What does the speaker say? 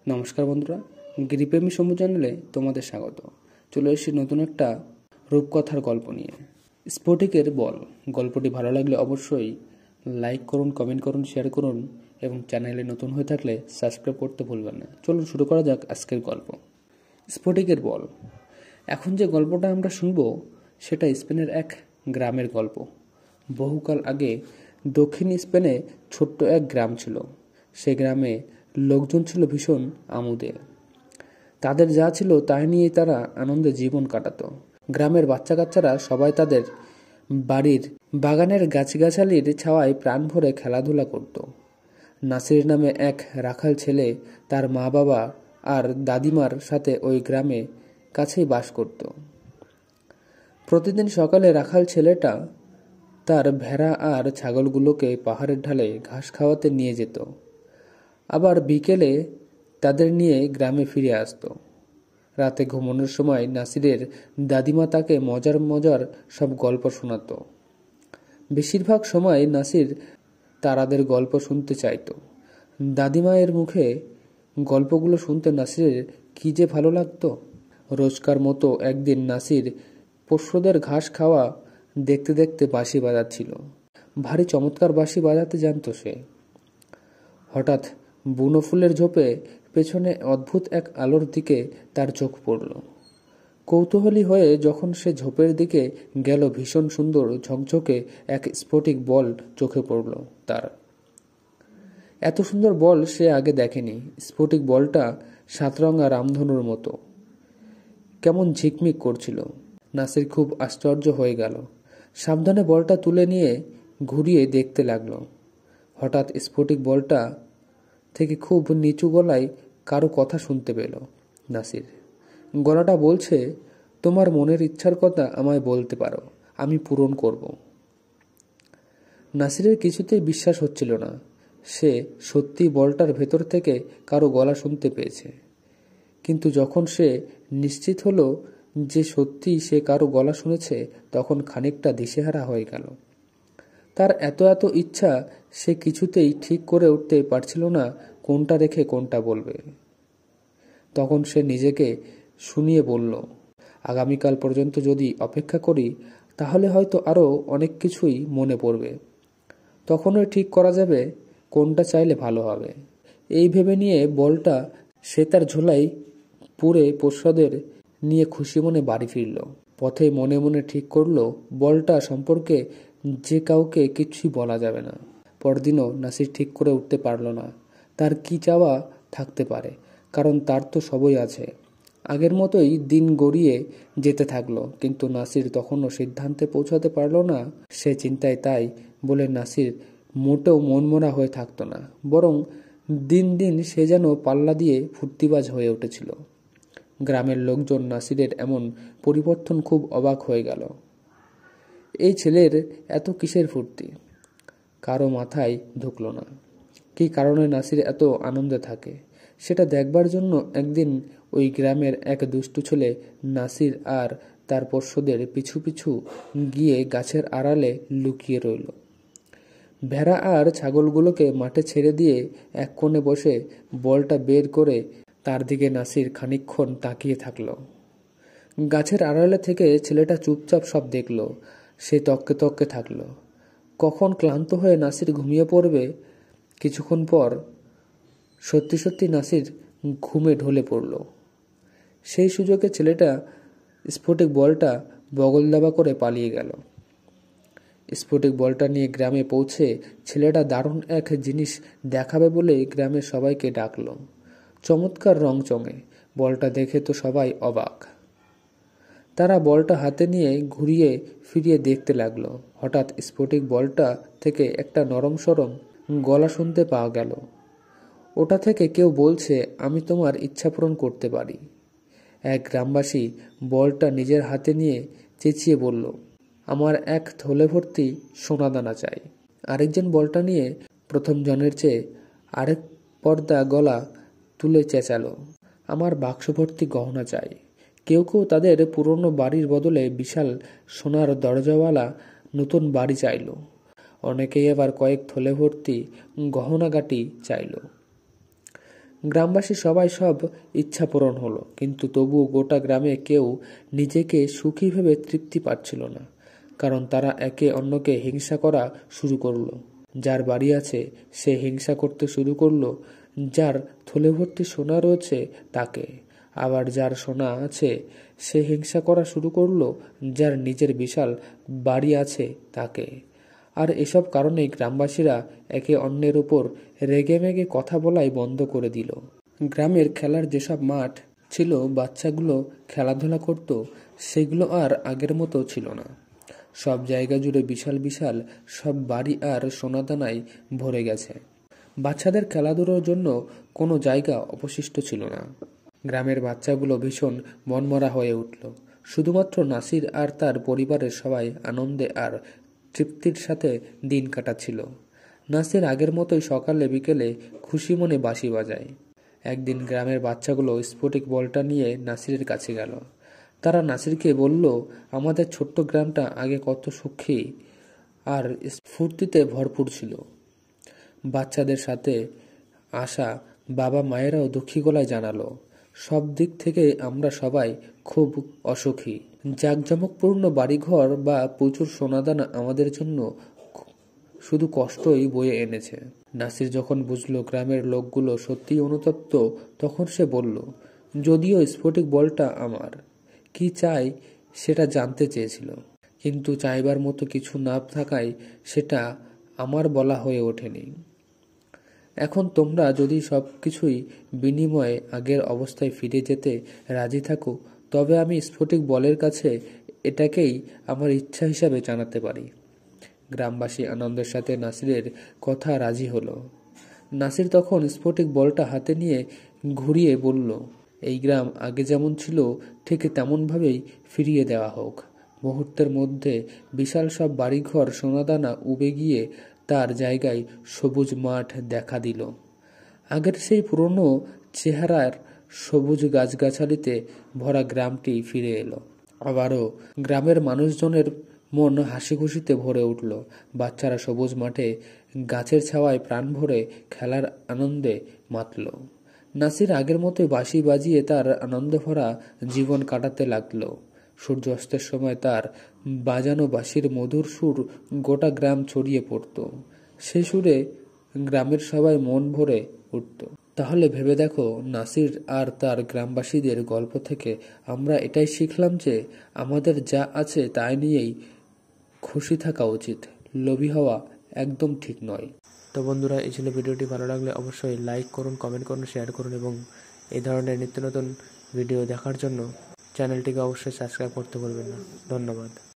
নমস্কার বন্ধুরা, গৃহপ্রেমী সমু চ্যানেলে তোমাদের স্বাগত। চলে এসেছি নতুন একটা রূপকথার গল্প নিয়ে। স্ফটিকের বল। গল্পটি ভালো লাগলে অবশ্যই লাইক করুন, কমেন্ট করুন, শেয়ার করুন এবং চ্যানেলে নতুন হয়ে থাকলে সাবস্ক্রাইব করতে ভুলবেন না। চলুন শুরু করা যাক আজকের গল্প, স্ফটিকের বল। এখন যে গল্পটা আমরা শুনব সেটা স্পেনের এক গ্রামের গল্প। বহুকাল আগে দক্ষিণ স্পেনে ছোট্ট এক গ্রাম ছিল। সে গ্রামে লোকজন ছিল ভীষণ আমোদে। তাদের যা ছিল তাই নিয়েই তারা আনন্দে জীবন কাটাতো। গ্রামের বাচ্চা কাচ্চারা সবাই তাদের বাড়ির বাগানের গাছগাছালির ছাওয়ায় প্রাণ ভরে খেলাধুলা করত। নাসির নামে এক রাখাল ছেলে তার মা বাবা আর দাদিমার সাথে ওই গ্রামে কাছেই বাস করত। প্রতিদিন সকালে রাখাল ছেলেটা তার ভেড়া আর ছাগলগুলোকে পাহাড়ের ঢালে ঘাস খাওয়াতে নিয়ে যেত। আবার বিকেলে তাদের নিয়ে গ্রামে ফিরে আসত। রাতে ঘুমানোর সময় নাসিরের দাদিমা তাকে মজার মজার সব গল্প শোনাত। বেশিরভাগ সময় নাসির তারাদের গল্প শুনতে চাইত। দাদিমায়ের মুখে গল্পগুলো শুনতে নাসিরের কি যে ভালো লাগতো। রোজকার মতো একদিন নাসির পোষ্যদের ঘাস খাওয়া দেখতে দেখতে বাঁশি বাজাচ্ছিল। ভারী চমৎকার বাঁশি বাজাতে জানত সে। হঠাৎ বুনো ফুলের ঝোপে পেছনে অদ্ভুত এক আলোর দিকে তার চোখ পড়ল। কৌতূহলী হয়ে যখন সে ঝোপের দিকে গেল, ভীষণ সুন্দর ঝকঝকে এক স্ফটিক বল চোখে পড়ল তার। এত সুন্দর বল সে আগে দেখেনি। স্ফটিক বলটা সাতরঙা রামধনুর মতো কেমন ঝিকমিক করছিল। নাসির খুব আশ্চর্য হয়ে গেল। সাবধানে বলটা তুলে নিয়ে ঘুরিয়ে দেখতে লাগলো। হঠাৎ স্ফটিক বলটা থেকে খুব নিচু গলায় কারো কথা শুনতে পেল নাসির। গলাটা বলছে, তোমার মনের ইচ্ছার কথা আমায় বলতে পারো, আমি পূরণ করব। নাসিরের কিছুতেই বিশ্বাস হচ্ছিল না। সে সত্যি বলটার ভেতর থেকে কারো গলা শুনতে পেয়েছে। কিন্তু যখন সে নিশ্চিত হলো যে সত্যি সে কারো গলা শুনেছে, তখন খানিকটা দিশেহারা হয়ে গেল। তার এত এত ইচ্ছা, সে কিছুতেই ঠিক করে উঠতে পারছিল না কোনটা রেখে কোনটা বলবে। তখন সে নিজেকে শুনিয়ে বলল, আগামীকাল পর্যন্ত যদি অপেক্ষা করি তাহলে হয়তো আরও অনেক কিছুই মনে পড়বে। তখনই ঠিক করা যাবে কোনটা চাইলে ভালো হবে। এই ভেবে নিয়ে বলটা সে তার ঝোলায় পুরে পোষ্যদের নিয়ে খুশি মনে বাড়ি ফিরল। পথে মনে মনে ঠিক করলো বলটা সম্পর্কে যে কাউকে কিছুই বলা যাবে না। পরদিনও নাসির ঠিক করে উঠতে পারল না তার কি চাওয়া থাকতে পারে, কারণ তার তো সবই আছে। আগের মতোই দিন গড়িয়ে যেতে থাকলো, কিন্তু নাসির তখনও সিদ্ধান্তে পৌঁছাতে পারল না। সে চিন্তায় তাই বলে নাসির মোটেও মনমরা হয়ে থাকতো না, বরং দিন দিন সে যেন পাল্লা দিয়ে ফুর্তিবাজ হয়ে উঠেছিল। গ্রামের লোকজন নাসিরের এমন পরিবর্তন খুব অবাক হয়ে গেল। এই ছেলের এত কিসের ফুর্তি? কারো মাথায় ঢুকল না। কি কারণে নাসির এত আনন্দে থাকে সেটা দেখবার জন্য একদিন ওই গ্রামের এক দুষ্টু ছেলে নাসির আর তার পোষ্যদের পিছু পিছু গিয়ে গাছের আড়ালে লুকিয়ে রইল। ভেড়া আর ছাগলগুলোকে মাঠে ছেড়ে দিয়ে এক কোণে বসে বলটা বের করে তার দিকে নাসির খানিকক্ষণ তাকিয়ে থাকল। গাছের আড়ালে থেকে ছেলেটা চুপচাপ সব দেখল। সে তককে তককে থাকল কখন ক্লান্ত হয়ে নাসির ঘুমিয়ে পড়বে। কিছুক্ষণ পর সত্যি সত্যি নাসির ঘুমে ঢলে পড়ল। সেই সুযোগে ছেলেটা স্ফটিক বলটা বগল দাবা করে পালিয়ে গেল। স্ফটিক বলটা নিয়ে গ্রামে পৌঁছে ছেলেটা দারুণ এক জিনিস দেখাবে বলে গ্রামের সবাইকে ডাকলো। চমৎকার রংচঙে বলটা দেখে তো সবাই অবাক। তারা বলটা হাতে নিয়ে ঘুরিয়ে ফিরিয়ে দেখতে লাগলো। হঠাৎ স্ফটিক বলটা থেকে একটা নরম সরম গলা শুনতে পাওয়া গেল। ওটা থেকে কেউ বলছে, আমি তোমার ইচ্ছা পূরণ করতে পারি। এক গ্রামবাসী বলটা নিজের হাতে নিয়ে চেঁচিয়ে বলল, আমার এক থলে ভর্তি সোনাদানা চাই। আরেকজন বলটা নিয়ে প্রথম জনের চেয়ে আরেক পর্দা গলা তুলে চেঁচালো, আমার বাক্স ভর্তি গহনা চাই। কেউ কেউ তাদের পুরনো বাড়ির বদলে বিশাল সোনার দরজাওয়ালা নতুন বাড়ি চাইল। অনেকেই আবার কয়েক থলে ভর্তি গহনাগাটি চাইল। গ্রামবাসী সবাই সব ইচ্ছা পূরণ হলো, কিন্তু তবুও গোটা গ্রামে কেউ নিজেকে সুখী ভেবে তৃপ্তি পাচ্ছিল না, কারণ তারা একে অন্যকে হিংসা করা শুরু করলো। যার বাড়ি আছে সে হিংসা করতে শুরু করলো যার থলে ভর্তি সোনা রয়েছে তাকে, আবার যার সোনা আছে সে হিংসা করা শুরু করলো যার নিজের বিশাল বাড়ি আছে তাকে। আর এসব কারণেই গ্রামবাসীরা একে অন্যের উপর রেগেমেগে কথা বলাই বন্ধ করে দিল। গ্রামের খেলার যেসব মাঠ ছিল বাচ্চাগুলো খেলাধুলা করত, সেগুলো আর আগের মতো ছিল না। সব জায়গা জুড়ে বিশাল বিশাল সব বাড়ি আর সোনাদানায় ভরে গেছে। বাচ্চাদের খেলাধুলার জন্য কোনো জায়গা অবশিষ্ট ছিল না। গ্রামের বাচ্চাগুলো ভীষণ মনমরা হয়ে উঠল। শুধুমাত্র নাসির আর তার পরিবারের সবাই আনন্দে আর তৃপ্তির সাথে দিন কাটাচ্ছিল। নাসির আগের মতোই সকালে বিকেলে খুশি মনে বাঁশি বাজায়। একদিন গ্রামের বাচ্চাগুলো স্ফটিক বলটা নিয়ে নাসিরের কাছে গেল। তারা নাসিরকে বলল, আমাদের ছোট্ট গ্রামটা আগে কত সুখী আর স্ফূর্তিতে ভরপুর ছিল। বাচ্চাদের সাথে আসা বাবা মায়েরাও দুঃখী গলায় জানালো, সব দিক থেকে আমরা সবাই খুব অসুখী। জাঁকজমকপূর্ণ বাড়িঘর বা প্রচুর সোনাদানা আমাদের জন্য শুধু কষ্টই বয়ে এনেছে। নাসির যখন বুঝলো গ্রামের লোকগুলো সত্যিই অনুতপ্ত, তখন সে বলল, যদিও স্ফটিক বলটা আমার, কি চাই সেটা জানতে চেয়েছিল, কিন্তু চাইবার মতো কিছু না থাকায় সেটা আমার বলা হয়ে ওঠেনি। এখন তোমরা যদি সব কিছুই বিনিময়ে আগের অবস্থায় ফিরে যেতে রাজি থাকো, তবে আমি স্ফটিক বলের কাছে এটাকেই আমার ইচ্ছা হিসাবে জানাতে পারি। গ্রামবাসী আনন্দের সাথে নাসিরের কথা রাজি হলো। নাসির তখন স্ফটিক বলটা হাতে নিয়ে ঘুরিয়ে বলল, এই গ্রাম আগে যেমন ছিল ঠিক তেমনভাবেই ফিরিয়ে দেওয়া হোক। মুহূর্তের মধ্যে বিশাল সব বাড়িঘর সোনাদানা উবে গিয়ে তার জায়গায় সবুজ মাঠ দেখা দিল। আগের সেই পুরনো চেহারার সবুজ গাছগাছালিতে ভরা গ্রামটি ফিরে এলো। আবারও গ্রামের মানুষজনের মন হাসি খুশিতে ভরে উঠল। বাচ্চারা সবুজ মাঠে গাছের ছাওয়ায় প্রাণ ভরে খেলার আনন্দে মাতল। নাসির আগের মতোই বাঁশি বাজিয়ে তার আনন্দ ভরা জীবন কাটাতে লাগল। সূর্য অস্তের সময় তার বাজানো বাঁশির মধুর সুর গোটা গ্রাম ছড়িয়ে পড়ত। সে সুরে গ্রামের সবাই মন ভরে উঠত। তাহলে ভেবে দেখো, নাসির আর তার গ্রামবাসীদের গল্প থেকে আমরা এটাই শিখলাম যে আমাদের যা আছে তাই নিয়েই খুশি থাকা উচিত, লোভী হওয়া একদম ঠিক নয়। তো বন্ধুরা, এই ছিল ভিডিওটি। ভালো লাগলে অবশ্যই লাইক করুন, কমেন্ট করুন, শেয়ার করুন এবং এই ধরনের নিত্য নতুন ভিডিও দেখার জন্য চ্যানেলটিকে অবশ্যই সাবস্ক্রাইব করতে ভুলবেন না। ধন্যবাদ।